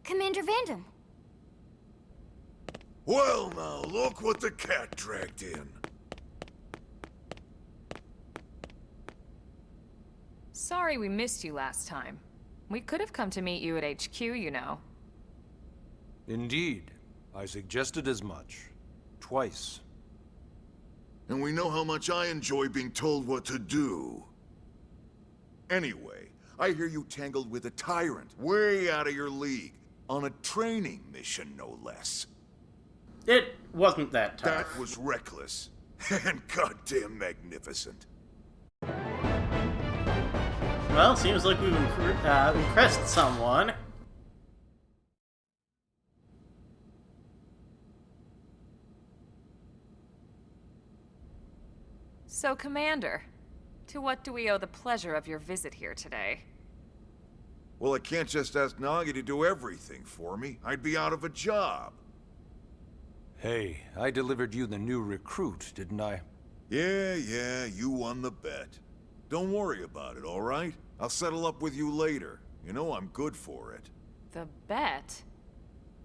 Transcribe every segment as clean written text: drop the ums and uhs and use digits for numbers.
Commander Vandam. Well now, look what the cat dragged in. Sorry we missed you last time. We could have come to meet you at HQ, you know. Indeed. I suggested as much. Twice. And we know how much I enjoy being told what to do. Anyway, I hear you tangled with a tyrant, way out of your league, on a training mission, no less. It wasn't that tough. That was reckless, and goddamn magnificent. Well, seems like we've impressed someone. So, Commander, to what do we owe the pleasure of your visit here today? Well, I can't just ask Nagi to do everything for me. I'd be out of a job. Hey, I delivered you the new recruit, didn't I? Yeah, you won the bet. Don't worry about it, all right? I'll settle up with you later. You know I'm good for it. The bet?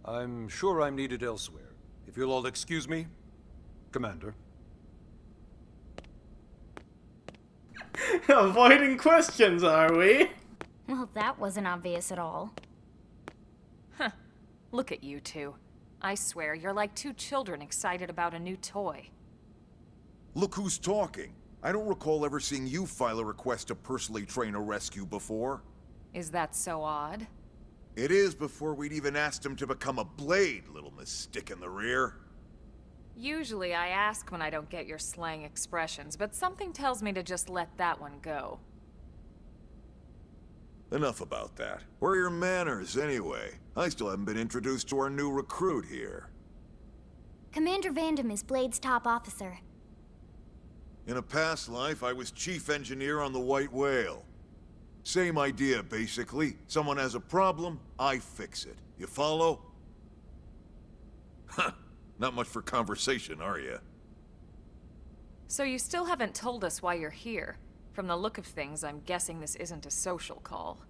I'm sure I'm needed elsewhere. If you'll all excuse me, Commander. Avoiding questions, are we? Well, that wasn't obvious at all. Huh. Look at you two. I swear, you're like two children excited about a new toy. Look who's talking. I don't recall ever seeing you file a request to personally train a rescue before. Is that so odd? It is before we'd even asked him to become a blade, little Miss Stick in the Rear. Usually I ask when I don't get your slang expressions, but something tells me to just let that one go. Enough about that. Where are your manners, anyway? I still haven't been introduced to our new recruit here. Commander Vandam is Blade's top officer. In a past life, I was chief engineer on the White Whale. Same idea, basically. Someone has a problem, I fix it. You follow? Huh. Not much for conversation, are you? So you still haven't told us why you're here. From the look of things, I'm guessing this isn't a social call.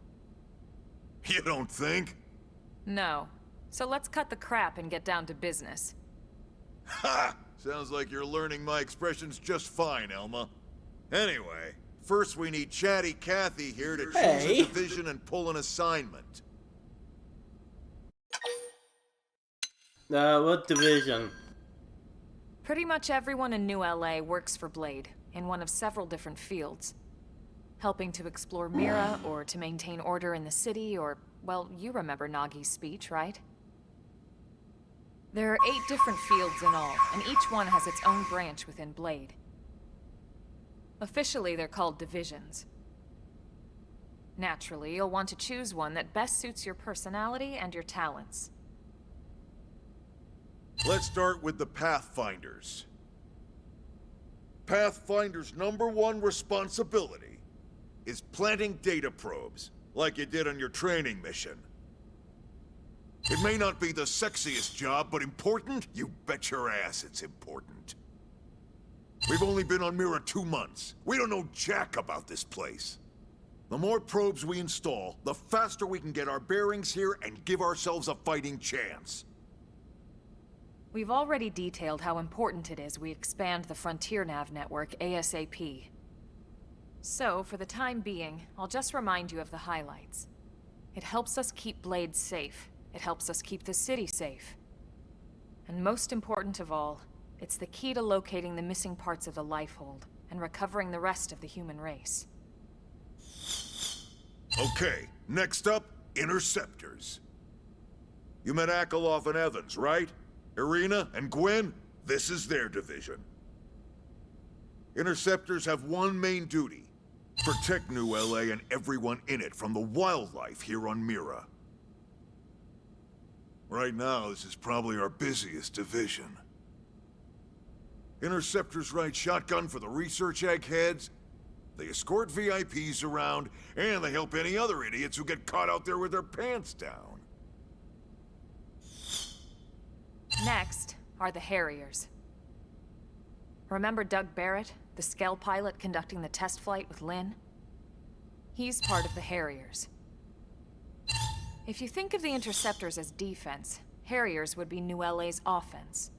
You don't think? No. So let's cut the crap and get down to business. Ha! Sounds like you're learning my expressions just fine, Elma. Anyway, first we need Chatty Cathy here to choose a division and pull an assignment. What division? Pretty much everyone in New LA works for Blade, in one of several different fields. Helping to explore Mira, or to maintain order in the city, or, well, you remember Nagi's speech, right? There are 8 different fields in all, and each one has its own branch within Blade. Officially, they're called divisions. Naturally, you'll want to choose one that best suits your personality and your talents. Let's start with the Pathfinders. Pathfinder's #1 responsibility is planting data probes, like you did on your training mission. It may not be the sexiest job, but important? You bet your ass it's important. We've only been on Mira 2 months. We don't know jack about this place. The more probes we install, the faster we can get our bearings here and give ourselves a fighting chance. We've already detailed how important it is we expand the Frontier Nav network ASAP. So, for the time being, I'll just remind you of the highlights. It helps us keep Blade safe. It helps us keep the city safe. And most important of all, it's the key to locating the missing parts of the Lifehold and recovering the rest of the human race. Okay, next up, Interceptors. You met Akalov and Evans, right? Irina and Gwen? This is their division. Interceptors have one main duty. Protect New LA and everyone in it from the wildlife here on Mira. Right now, this is probably our busiest division. Interceptors ride shotgun for the research eggheads, they escort VIPs around, and they help any other idiots who get caught out there with their pants down. Next are the Harriers. Remember Doug Barrett, the Skell pilot conducting the test flight with Lynn? He's part of the Harriers. If you think of the Interceptors as defense, Harriers would be New LA's offense.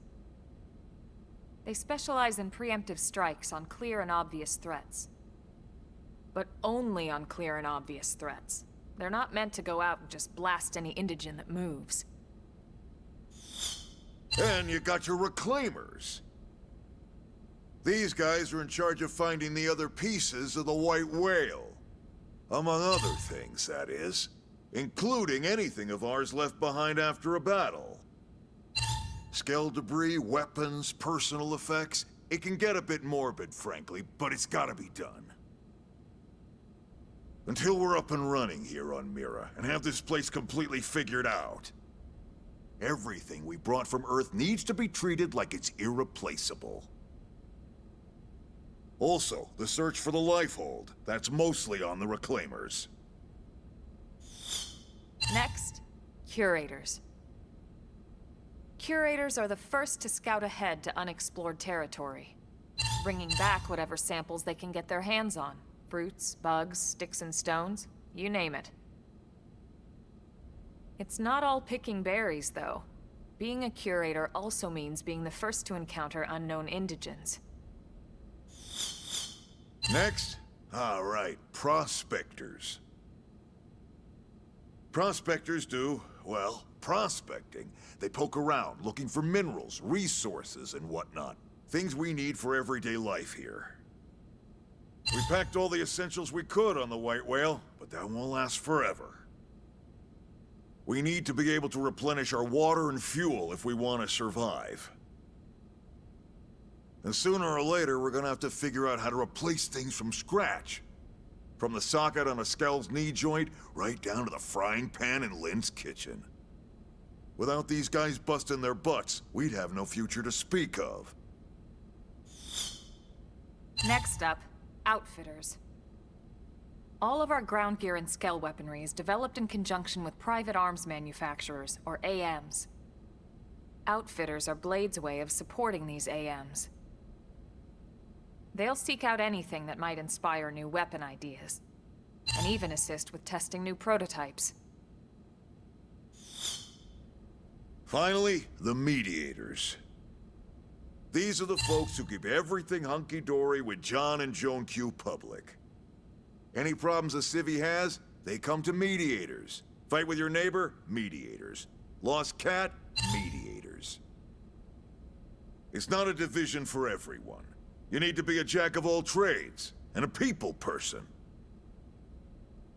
They specialize in preemptive strikes on clear and obvious threats. But only on clear and obvious threats. They're not meant to go out and just blast any indigen that moves. And you got your Reclaimers. These guys are in charge of finding the other pieces of the White Whale. Among other things, that is. Including anything of ours left behind after a battle. Skell debris, weapons, personal effects. It can get a bit morbid, frankly, but it's gotta be done. Until we're up and running here on Mira, and have this place completely figured out. Everything we brought from Earth needs to be treated like it's irreplaceable. Also, the search for the Lifehold. That's mostly on the Reclaimers. Next, Curators. Curators are the first to scout ahead to unexplored territory, bringing back whatever samples they can get their hands on. Fruits, bugs, sticks and stones, you name it. It's not all picking berries, though. Being a curator also means being the first to encounter unknown indigens. Next? All right, prospectors. Prospectors do, well, prospecting. They poke around, looking for minerals, resources, and whatnot. Things we need for everyday life here. We packed all the essentials we could on the White Whale, but that won't last forever. We need to be able to replenish our water and fuel if we want to survive. And sooner or later, we're gonna have to figure out how to replace things from scratch. From the socket on a Skell's knee joint, right down to the frying pan in Lynn's kitchen. Without these guys busting their butts, we'd have no future to speak of. Next up, Outfitters. All of our ground gear and Skell weaponry is developed in conjunction with private arms manufacturers, or AMs. Outfitters are Blade's way of supporting these AMs. They'll seek out anything that might inspire new weapon ideas, and even assist with testing new prototypes. Finally, the Mediators. These are the folks who keep everything hunky-dory with John and Joan Q public. Any problems a civvy has, they come to Mediators. Fight with your neighbor? Mediators. Lost cat? Mediators. It's not a division for everyone. You need to be a jack of all trades, and a people person.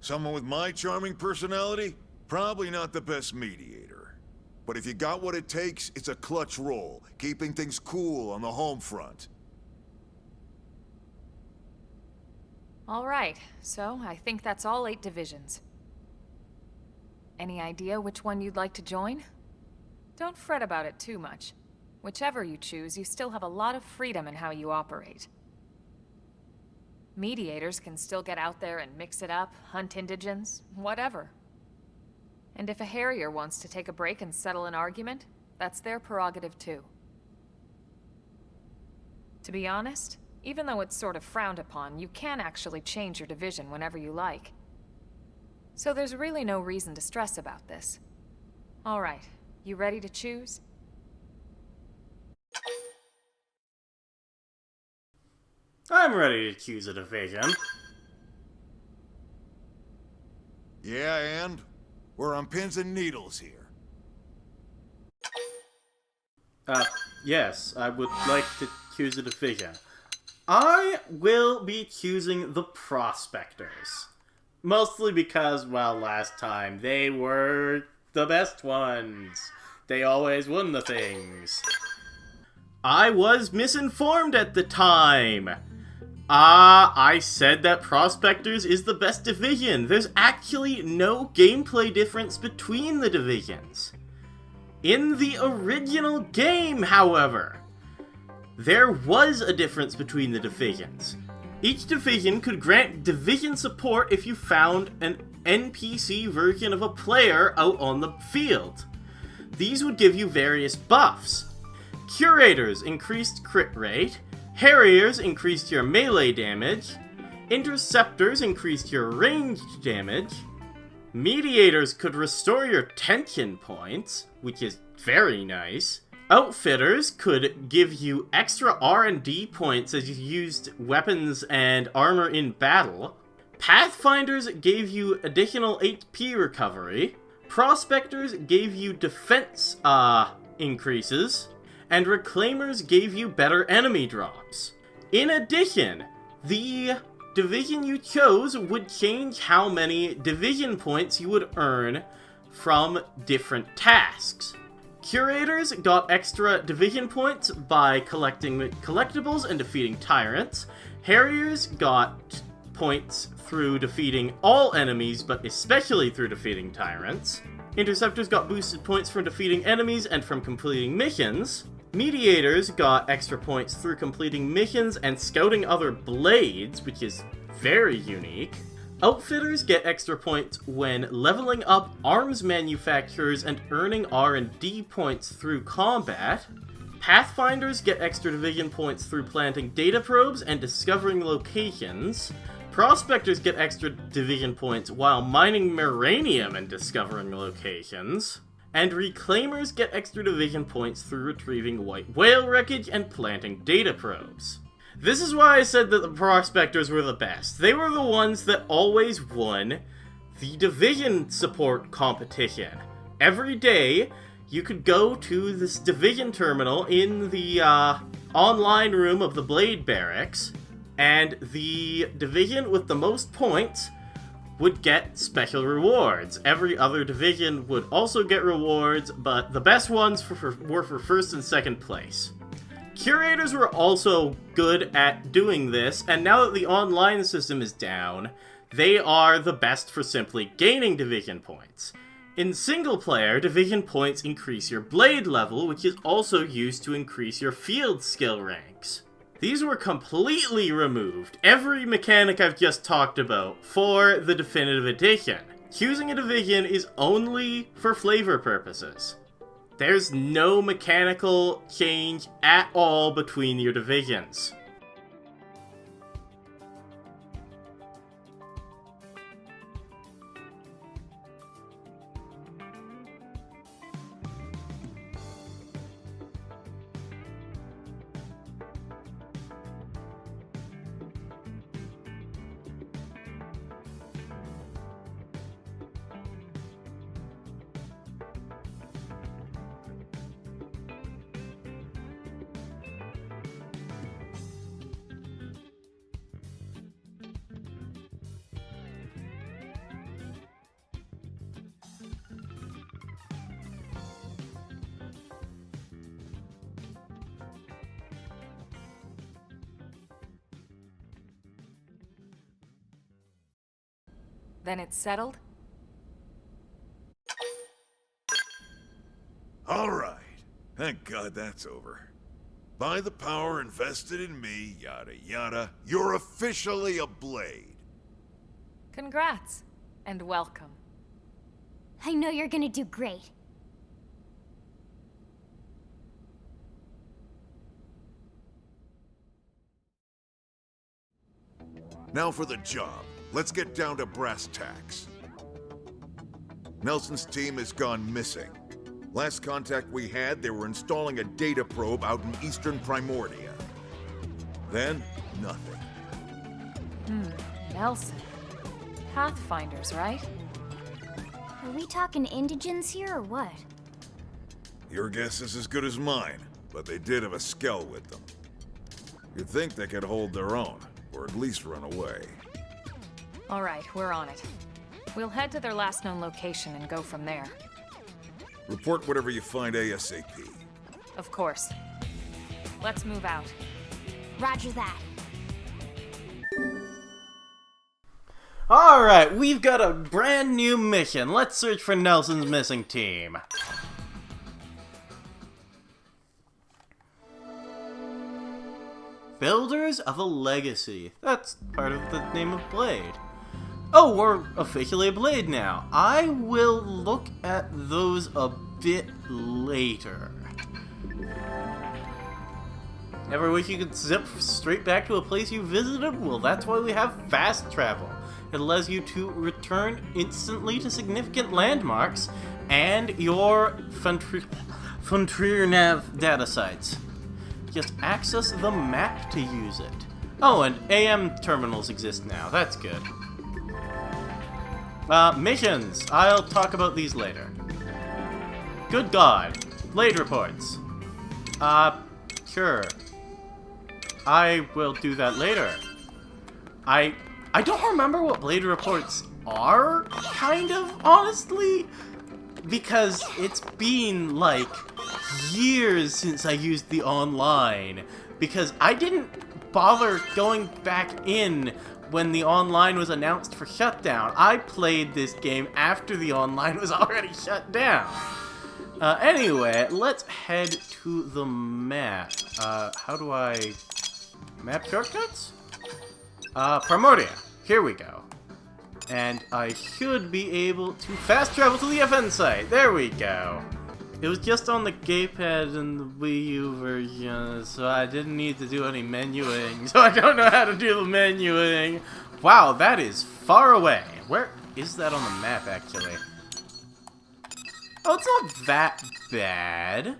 Someone with my charming personality? Probably not the best mediator. But if you got what it takes, it's a clutch role, keeping things cool on the home front. All right, so I think that's all 8 divisions. Any idea which one you'd like to join? Don't fret about it too much. Whichever you choose, you still have a lot of freedom in how you operate. Mediators can still get out there and mix it up, hunt indigens, whatever. And if a Harrier wants to take a break and settle an argument, that's their prerogative too. To be honest, even though it's sort of frowned upon, you can actually change your division whenever you like. So there's really no reason to stress about this. All right, you ready to choose? I'm ready to choose a division. Yeah, and? We're on pins and needles here. Yes, I would like to choose a division. I will be choosing the Prospectors. Mostly because, well, last time they were the best ones. They always won the things. I was misinformed at the time. I said that Prospectors is the best division. There's actually no gameplay difference between the divisions. In the original game, however, there was a difference between the divisions. Each division could grant division support if you found an NPC version of a player out on the field. These would give you various buffs. Curators increased crit rate, Harriers increased your melee damage, Interceptors increased your ranged damage, Mediators could restore your tension points, which is very nice. Outfitters could give you extra R&D points as you used weapons and armor in battle. Pathfinders gave you additional HP recovery. Prospectors gave you defense increases. And Reclaimers gave you better enemy drops. In addition, the division you chose would change how many division points you would earn from different tasks. Curators got extra division points by collecting collectibles and defeating tyrants. Harriers got points through defeating all enemies, but especially through defeating tyrants. Interceptors got boosted points from defeating enemies and from completing missions. Mediators got extra points through completing missions and scouting other blades, which is very unique. Outfitters get extra points when leveling up arms manufacturers and earning R&D points through combat. Pathfinders get extra division points through planting data probes and discovering locations. Prospectors get extra division points while mining Miranium and discovering locations. And Reclaimers get extra division points through retrieving white whale wreckage and planting data probes. This is why I said that the Prospectors were the best. They were the ones that always won the division support competition. Every day, you could go to this division terminal in the online room of the Blade Barracks, and the division with the most points would get special rewards. Every other division would also get rewards, but the best ones were for first and second place. Curators were also good at doing this, and now that the online system is down, they are the best for simply gaining division points. In single player, division points increase your blade level, which is also used to increase your field skill ranks. These were completely removed, every mechanic I've just talked about, for the definitive edition. Choosing a division is only for flavor purposes. There's no mechanical change at all between your divisions. Then it's settled? All right. Thank God that's over. By the power invested in me, yada yada, you're officially a Blade. Congrats, and welcome. I know you're gonna do great. Now for the job. Let's get down to brass tacks. Nelson's team has gone missing. Last contact we had, they were installing a data probe out in eastern Primordia. Then, nothing. Nelson. Pathfinders, right? Are we talking indigents here or what? Your guess is as good as mine, but they did have a skell with them. You'd think they could hold their own, or at least run away. Alright, we're on it. We'll head to their last known location and go from there. Report whatever you find ASAP. Of course. Let's move out. Roger that. Alright, we've got a brand new mission. Let's search for Nelson's missing team. Builders of a Legacy. That's part of the name of Blade. Oh, we're officially a Blade now. I will look at those a bit later. Ever wish you could zip straight back to a place you visited? Well, that's why we have fast travel. It allows you to return instantly to significant landmarks and your Frontier Nav data sites. Just access the map to use it. Oh, and AM terminals exist now. That's good. Missions. I'll talk about these later. Good God. Blade reports. Sure. I will do that later. I don't remember what Blade reports are, kind of, honestly, because it's been, like, years since I used the online, because I didn't bother going back in when the online was announced for shutdown. I played this game after the online was already shut down. Anyway, let's head to the map. How do I... Map shortcuts? Primordia. Here we go. And I should be able to fast travel to the FN site. There we go. It was just on the gamepad in the Wii U version, so I didn't need to do any menuing. So I don't know how to do the menuing. Wow, that is far away. Where is that on the map, actually? Oh, it's not that bad.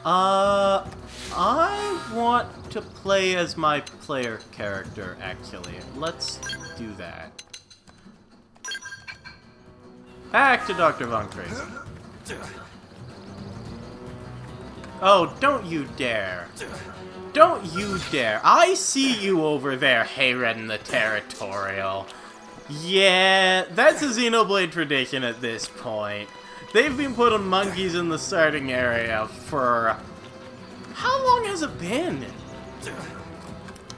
I want to play as my player character, actually. Let's do that. Back to Dr. Von Crazy. Oh, don't you dare. Don't you dare. I see you over there, Hayred the Territorial. Yeah, that's a Xenoblade tradition at this point. They've been putting monkeys in the starting area for... How long has it been?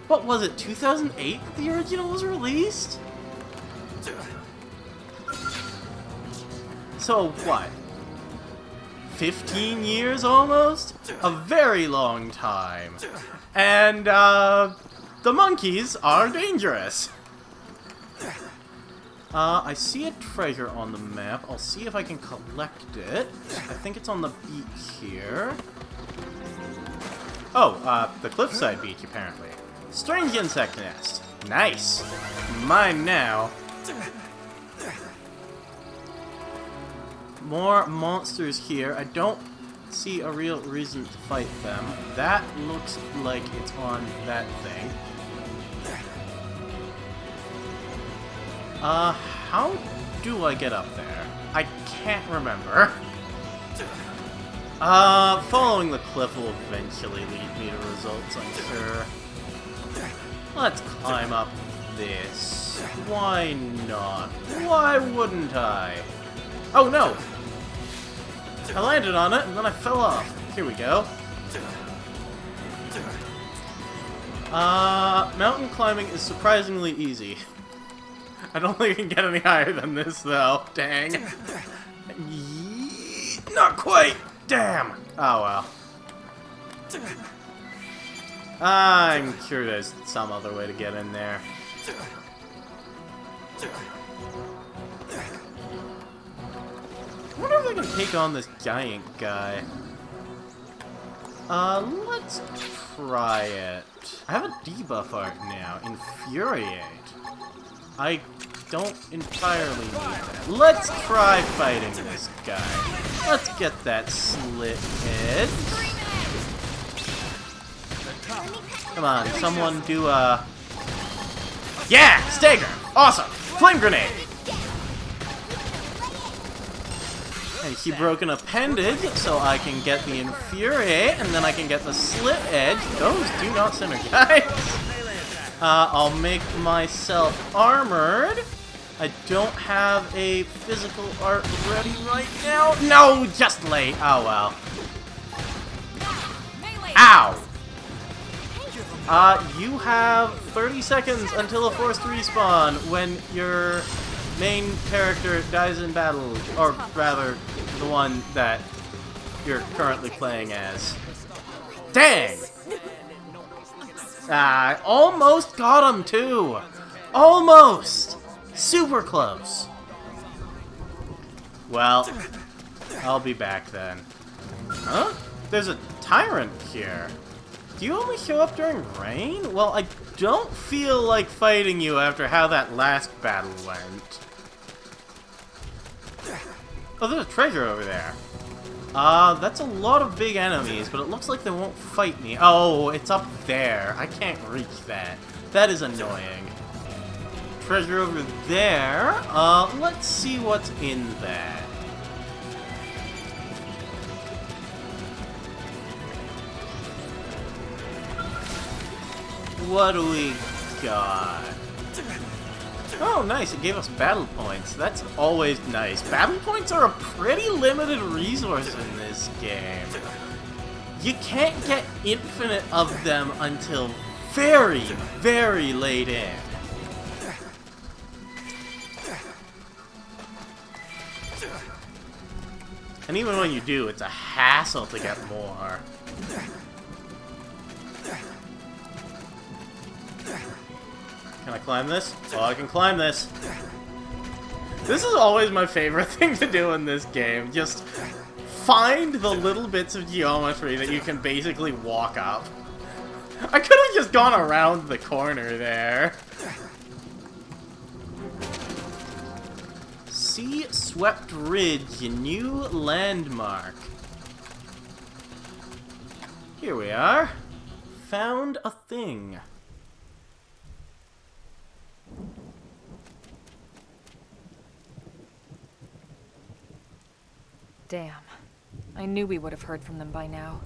What was it, 2008 that the original was released? So what? 15 years almost? A very long time. And, the monkeys are dangerous. I see a treasure on the map. I'll see if I can collect it. I think it's on the beach here. Oh, the cliffside beach, apparently. Strange insect nest. Nice. Mine now. More monsters here. I don't see a real reason to fight them. That looks like it's on that thing. How do I get up there? I can't remember. Following the cliff will eventually lead me to results, I'm sure. Let's climb up this. Why not? Why wouldn't I? Oh no! I landed on it and then I fell off. Here we go. Mountain climbing is surprisingly easy. I don't think I can get any higher than this, though. Dang. Not quite! Damn! Oh, well. I'm sure there's some other way to get in there. I wonder if I can take on this giant guy. Let's try it. I have a debuff art now. Infuriate. I don't entirely need that. Let's try fighting this guy. Let's get that slit edge. Come on, someone do a... Yeah! Stagger! Awesome! Flame grenade! And she broke an appendage, so I can get the Infuriate, and then I can get the Slit Edge. Those do not synergize. I'll make myself armored. I don't have a physical art ready right now. No, just late. Oh, well. Ow! You have 30 seconds until a forced respawn when your main character dies in battle, or rather, the one that you're currently playing as. Dang! I almost got him, too! Almost! Super close! Well, I'll be back then. Huh? There's a tyrant here. Do you only show up during rain? Well, I don't feel like fighting you after how that last battle went. Oh, there's a treasure over there. That's a lot of big enemies, but it looks like they won't fight me. Oh, it's up there. I can't reach that. That is annoying. Treasure over there. Let's see what's in that. What do we got? Oh, nice. It gave us battle points. That's always nice. Battle points are a pretty limited resource in this game. You can't get infinite of them until very, very late in. And even when you do, it's a hassle to get more. Can I climb this? Oh, I can climb this. This is always my favorite thing to do in this game. Just find the little bits of geometry that you can basically walk up. I could have just gone around the corner there. Sea-swept ridge, a new landmark. Here we are. Found a thing. Damn. I knew we would have heard from them by now.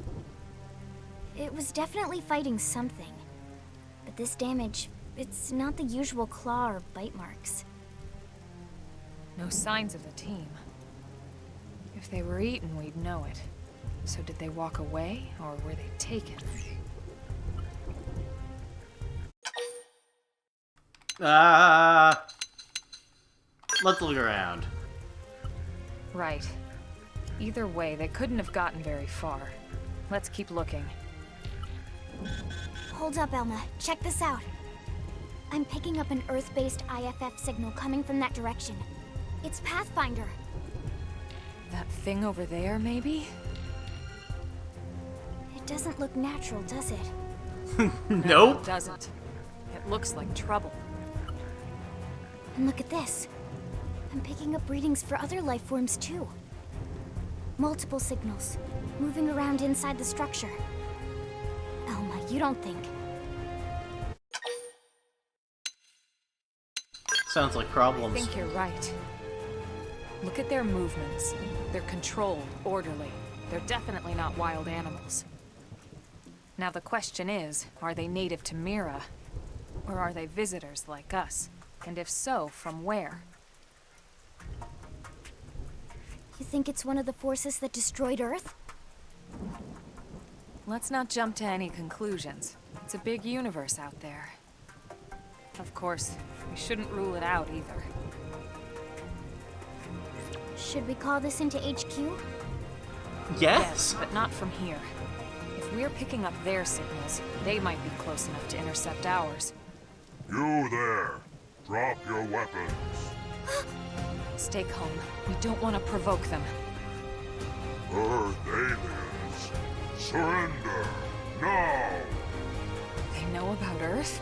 It was definitely fighting something. But this damage, it's not the usual claw or bite marks. No signs of the team. If they were eaten, we'd know it. So did they walk away, or were they taken? Let's look around. Right. Either way, they couldn't have gotten very far. Let's keep looking. Hold up, Elma. Check this out. I'm picking up an Earth-based IFF signal coming from that direction. It's Pathfinder. That thing over there, maybe? It doesn't look natural, does it? No, Nope. it doesn't. It looks like trouble. And look at this. I'm picking up readings for other life forms, too. Multiple signals, moving around inside the structure. Elma, you don't think... Sounds like I problems. think you're right. Look at their movements. They're controlled, orderly. They're definitely not wild animals. Now the question is, are they native to Mira? Or are they visitors like us? And if so, from where? You think it's one of the forces that destroyed Earth? Let's not jump to any conclusions. It's a big universe out there. Of course, we shouldn't rule it out either. Should we call this into HQ? Yes. But not from here. If we're picking up their signals, they might be close enough to intercept ours. You there. Drop your weapons. Stay calm. We don't want to provoke them. Earth aliens. Surrender. Now. They know about Earth?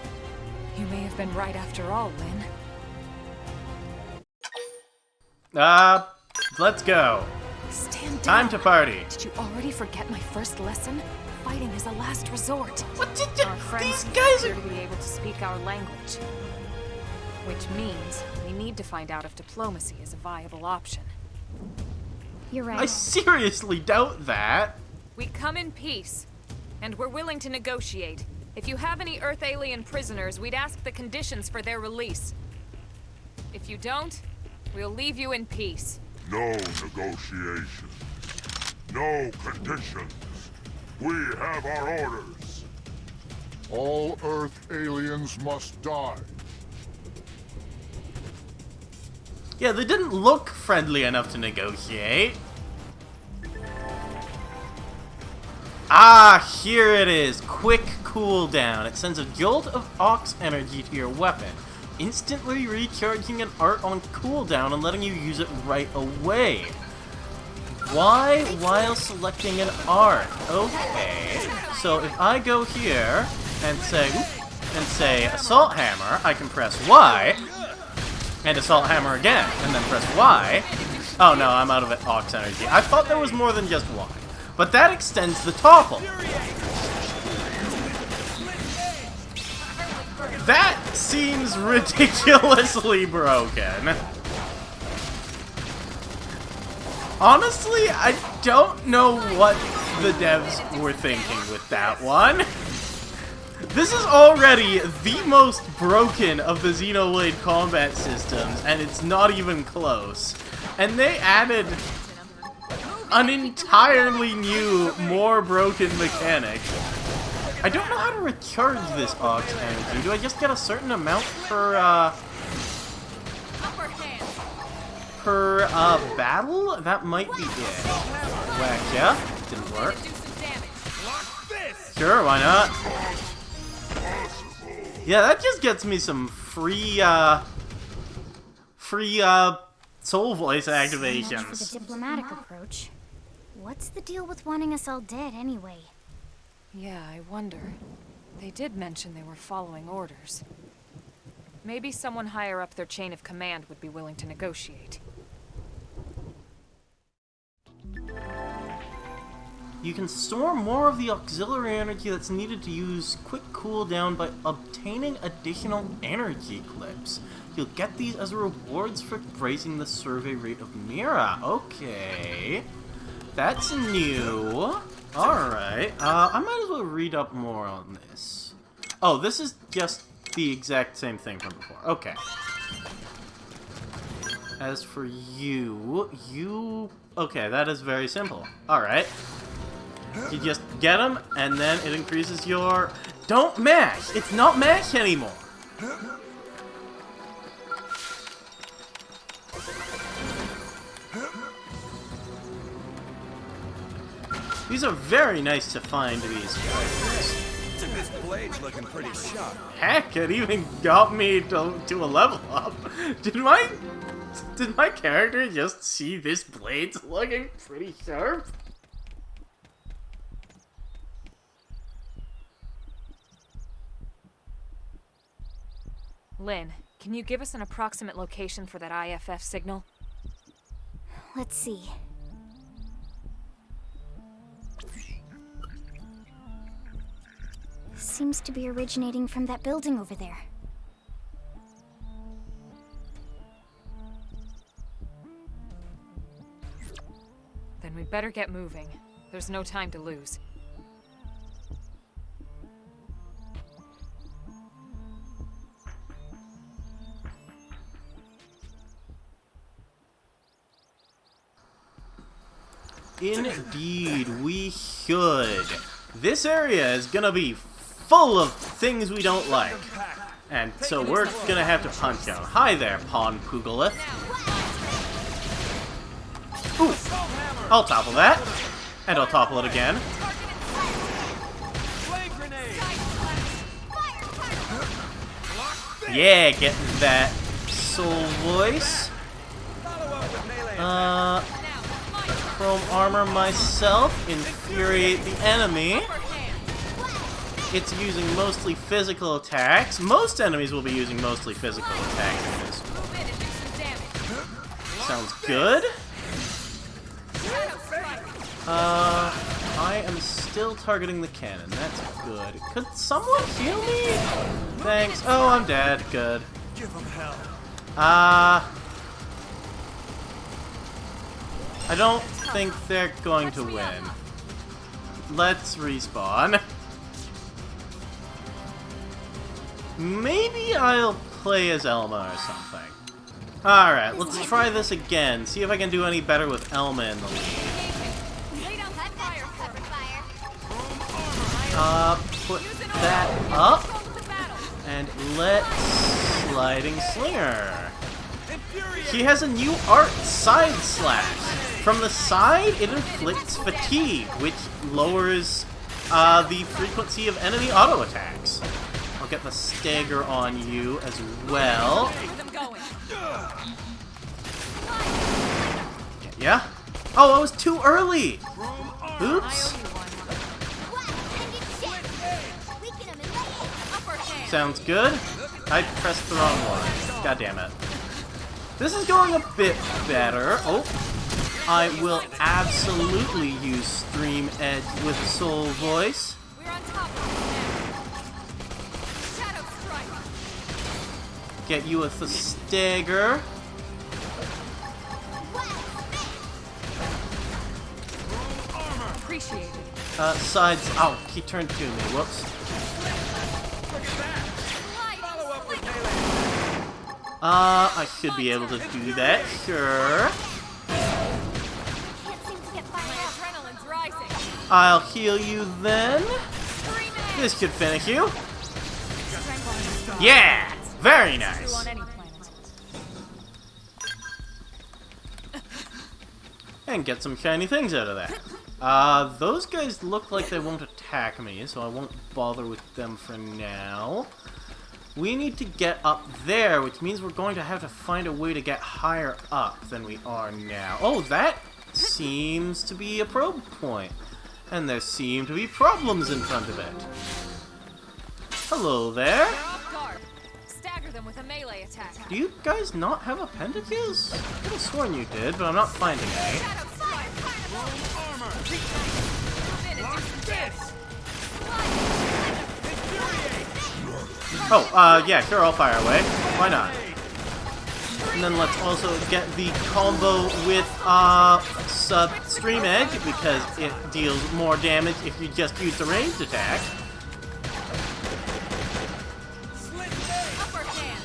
You may have been right after all, Lynn. Let's go. Stand down. Time to party. Did you already forget my first lesson? Fighting is a last resort. What did you... Our friends These guys appear are... to be able to speak our language. Which means we need to find out if diplomacy is a viable option. You're right. I seriously doubt that. We come in peace, and we're willing to negotiate. If you have any Earth alien prisoners, we'd ask the conditions for their release. If you don't, we'll leave you in peace. No negotiation. No conditions. We have our orders. All Earth aliens must die. Yeah, they didn't look friendly enough to negotiate. Ah, here it is. Quick cooldown. It sends a jolt of Ox energy to your weapon, instantly recharging an art on cooldown and letting you use it right away. Y while selecting an arc. Okay. So if I go here and say Assault Hammer, I can press Y, and Assault Hammer again, and then press Y. Oh no, I'm out of it. Aux energy. I thought there was more than just Y. But that extends the topple. That seems ridiculously broken. Honestly, I don't know what the devs were thinking with that one. This is already the most broken of the Xenoblade combat systems, and it's not even close. And they added an entirely new, more broken mechanic. I don't know how to recharge this Aux energy. Do I just get a certain amount per battle? That might be it. Whack, yeah? Didn't work. Sure, why not? Yeah, that just gets me some free soul voice activations. So much for the diplomatic approach. What's the deal with wanting us all dead anyway? Yeah, I wonder. They did mention they were following orders. Maybe someone higher up their chain of command would be willing to negotiate. You can store more of the auxiliary energy that's needed to use quick cooldown by obtaining additional energy clips. You'll get these as rewards for raising the survey rate of Mira. Okay. That's new. Alright. I might as well read up more on this. Oh, this is just the exact same thing from before. Okay. As for you... Okay, that is very simple. Alright. You just get them, and then it increases your... Don't mash! It's not mash anymore! These are very nice to find, these characters. This blade's looking pretty sharp. Heck, it even got me to a level up. Did my character just see this blade's looking pretty sharp? Lynn, can you give us an approximate location for that IFF signal? Let's see. Seems to be originating from that building over there. Then we'd better get moving. There's no time to lose. Indeed, we should. This area is gonna be full of things we don't like. And so we're gonna have to punch out. Hi there, Pawn Pugalith. Ooh! I'll topple that. And I'll topple it again. Yeah, getting that soul voice. Chrome armor myself, infuriate the enemy. It's using mostly physical attacks. Most enemies will be using mostly physical attacks in this. Sounds good. I am still targeting the cannon. That's good. Could someone heal me? Thanks. Oh, I'm dead. Good. Give them hell. I don't think they're going to win. Let's respawn. Maybe I'll play as Elma or something. Alright, let's try this again. See if I can do any better with Elma in the lead. Put that up. And let's Sliding Slinger. He has a new art, Side Slash. From the side, it inflicts fatigue, which lowers the frequency of enemy auto attacks. I'll get the stagger on you as well. Get ya. Oh, I was too early! Oops. Sounds good. I pressed the wrong one. God damn it. This is going a bit better. Oh. I will absolutely use Stream Edge with Soul Voice. We're on top of it now. Shadow strike. Get you with the stagger. Appreciate it. Sides. Oh, he turned to me. Whoops. I should be able to do that. Sure. Adrenaline's rising. I'll heal you then. This should finish you. Yeah! Very nice. On any planet. And get some shiny things out of that. Those guys look like they won't attack me, so I won't bother with them for now. We need to get up there, which means we're going to have to find a way to get higher up than we are now. Oh, that seems to be a probe point. And there seem to be problems in front of it. Hello there. They're off guard. Stagger them with a melee attack. Do you guys not have appendages? I could have sworn you did, but I'm not finding any. Shadow strike. Armor. Move in and do some damage. Oh, yeah, sure, I'll fire away. Why not? And then let's also get the combo with, Stream Edge, because it deals more damage if you just use the ranged attack. Upper hand.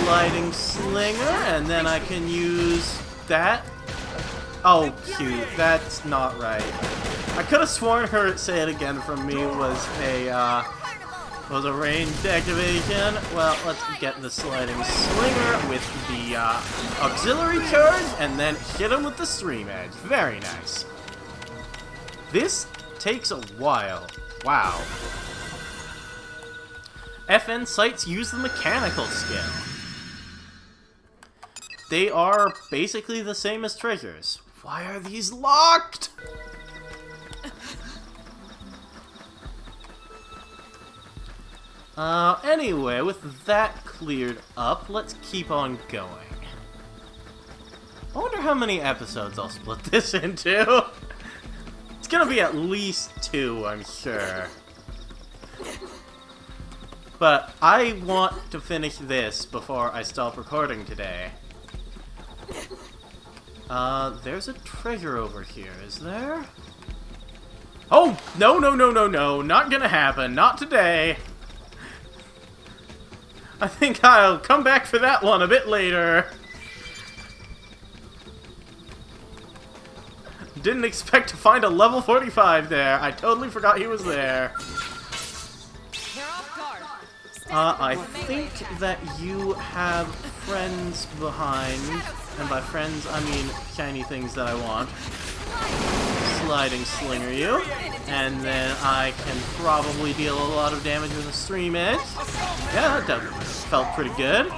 Sliding Slinger, and then I can use that. Oh, cute. That's not right. I could have sworn her say it again from me was a ranged activation. Well, let's get the Sliding Slinger with the auxiliary charge, and then hit him with the Stream Edge. Very nice. This takes a while. Wow. FN sites use the mechanical skill. They are basically the same as treasures. Why are these locked? Anyway, with that cleared up, let's keep on going. I wonder how many episodes I'll split this into. It's gonna be at least 2, I'm sure. But I want to finish this before I stop recording today. There's a treasure over here, is there? Oh, no, no, no, no, no, not gonna happen, not today. I think I'll come back for that one a bit later. Didn't expect to find a level 45 there. I totally forgot he was there. They're off guard. I think that you have friends behind, and by friends I mean shiny things that I want. Sliding Slinger you, and then I can probably deal a lot of damage with a Stream Edge. Yeah, that felt pretty good.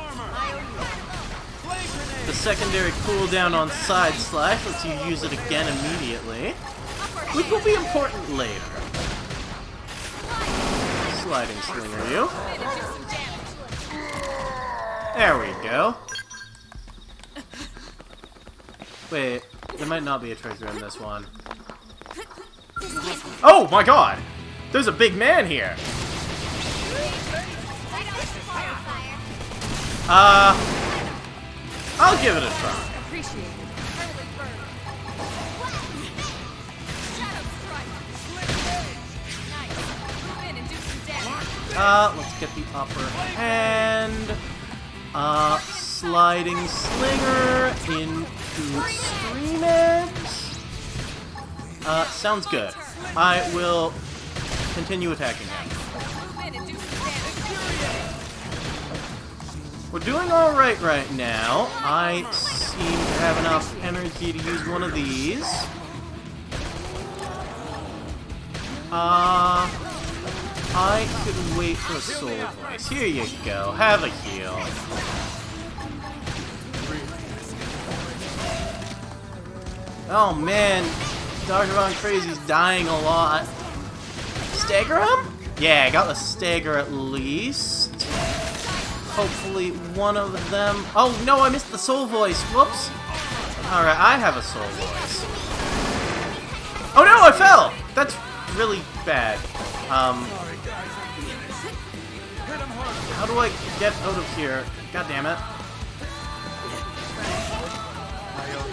The secondary cooldown on Side Slash lets you use it again immediately, which will be important later. Sliding Slinger you. There we go. Wait, there might not be a treasure in this one. Oh my god! There's a big man here! I'll give it a try. Appreciate it. Shadow strike. Nice. Move in and do some damage. Let's get the upper hand. Sliding Slinger into Stream Edge. Sounds good. I will continue attacking him. Move in and do some damage. We're doing alright right now. I seem to have enough energy to use one of these. I could wait for a soul voice. Here you go. Have a heal. Oh man, Dr. Von Crazy's dying a lot. Stagger him? Yeah, I got the stagger at least. Hopefully one of them... Oh no, I missed the soul voice. Whoops. Alright, I have a soul voice. Oh no, I fell! That's really bad. How do I get out of here? God damn it.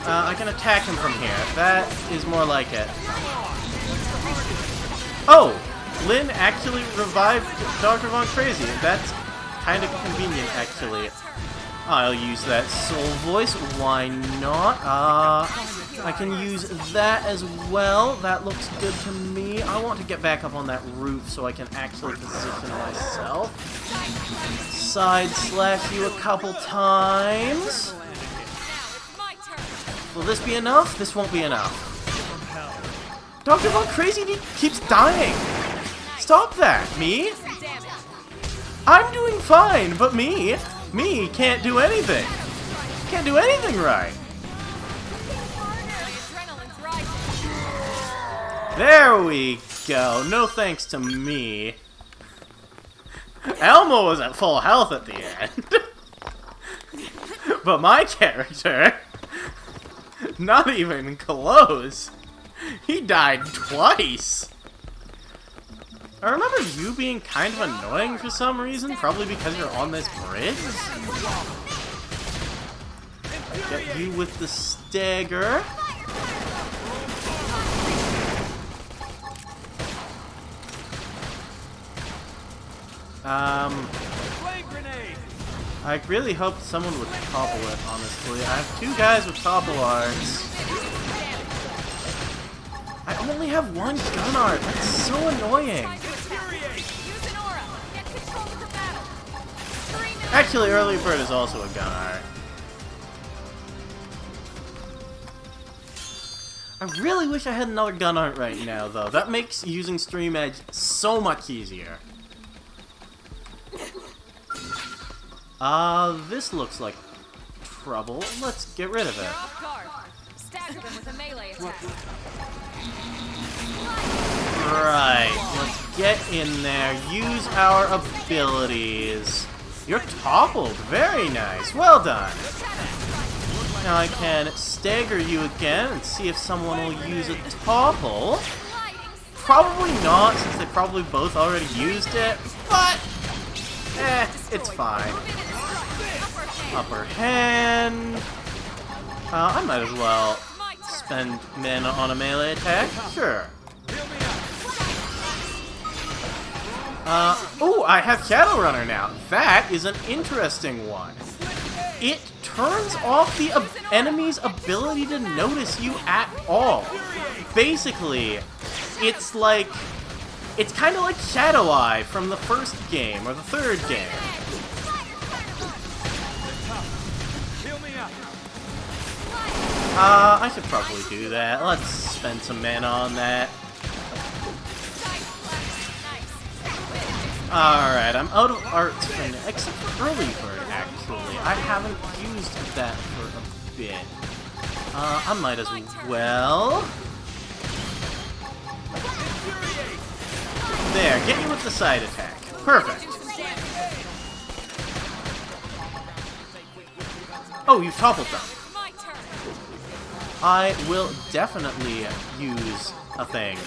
I can attack him from here. That is more like it. Oh! Lynn actually revived Dr. Von Crazy. That's kind of convenient, actually. I'll use that soul voice. Why not? I can use that as well. That looks good to me. I want to get back up on that roof so I can actually position myself. Side slash you a couple times. Will this be enough? This won't be enough. Dr. Von Crazy keeps dying. Stop that, me? I'm doing fine, but me can't do anything. Can't do anything right. There we go. No thanks to me. Elmo was at full health at the end. But my character, not even close. He died twice. I remember you being kind of annoying for some reason, probably because you're on this bridge. Get you with the stagger. I really hoped someone would topple it, honestly. I have two guys with topple arts. I only have one gun art. That's so annoying. Actually, Early Bird is also a gun art. I really wish I had another gun art right now, though. That makes using Stream Edge so much easier. This looks like trouble. Let's get rid of it. Right, let's get in there, use our abilities. You're toppled, very nice, well done. Now I can stagger you again and see if someone will use a topple. Probably not, since they probably both already used it, but it's fine. Upper hand. I might as well spend mana on a melee attack. Sure. Oh, I have Shadowrunner now. That is an interesting one. It turns off the enemy's ability to notice you at all. Basically, it's kind of like Shadow Eye from the first game, or the third game. I should probably do that. Let's spend some mana on that. Alright, I'm out of arts for now, except for Early Bird, actually. I haven't used that for a bit. I might as well. There, get you with the side attack. Perfect. Oh, you've toppled them. I will definitely use a thing.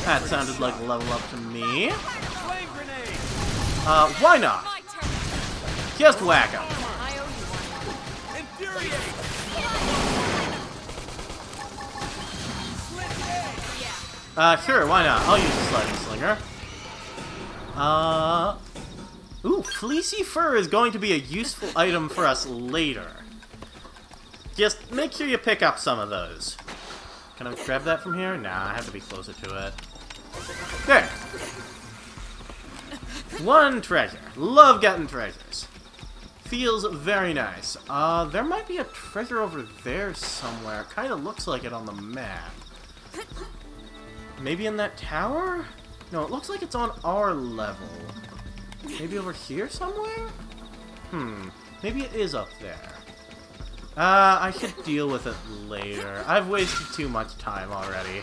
That sounded like a level up to me. Why not? Just whack him. Sure, why not? I'll use a Sliding Slinger. Ooh, Fleecy Fur is going to be a useful item for us later. Just make sure you pick up some of those. Can I grab that from here? Nah, I have to be closer to it. There! One treasure. Love getting treasures. Feels very nice. There might be a treasure over there somewhere. Kinda looks like it on the map. Maybe in that tower? No, it looks like it's on our level. Maybe over here somewhere? Maybe it is up there. I should deal with it later. I've wasted too much time already.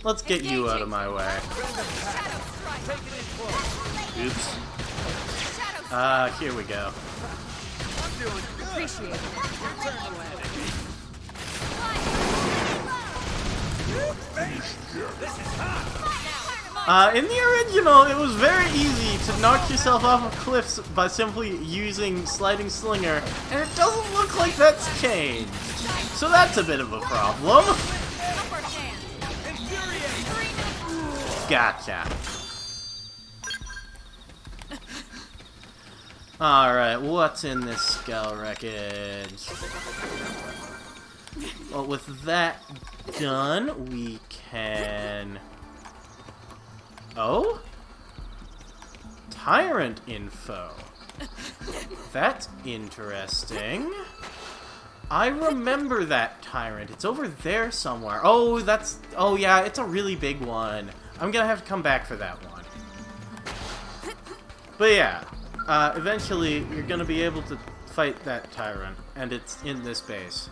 Let's get you out of my way. Oops. Here we go. Appreciate it. In the original, it was very easy to knock yourself off of cliffs by simply using Sliding Slinger, and it doesn't look like that's changed. So that's a bit of a problem. Gotcha. Alright, what's in this skull wreckage? Well, with that done, we can... Oh? Tyrant info. That's interesting. I remember that tyrant. It's over there somewhere. Oh, that's... Oh, yeah, it's a really big one. I'm gonna have to come back for that one. But yeah, eventually you're gonna be able to fight that tyrant, and it's in this base.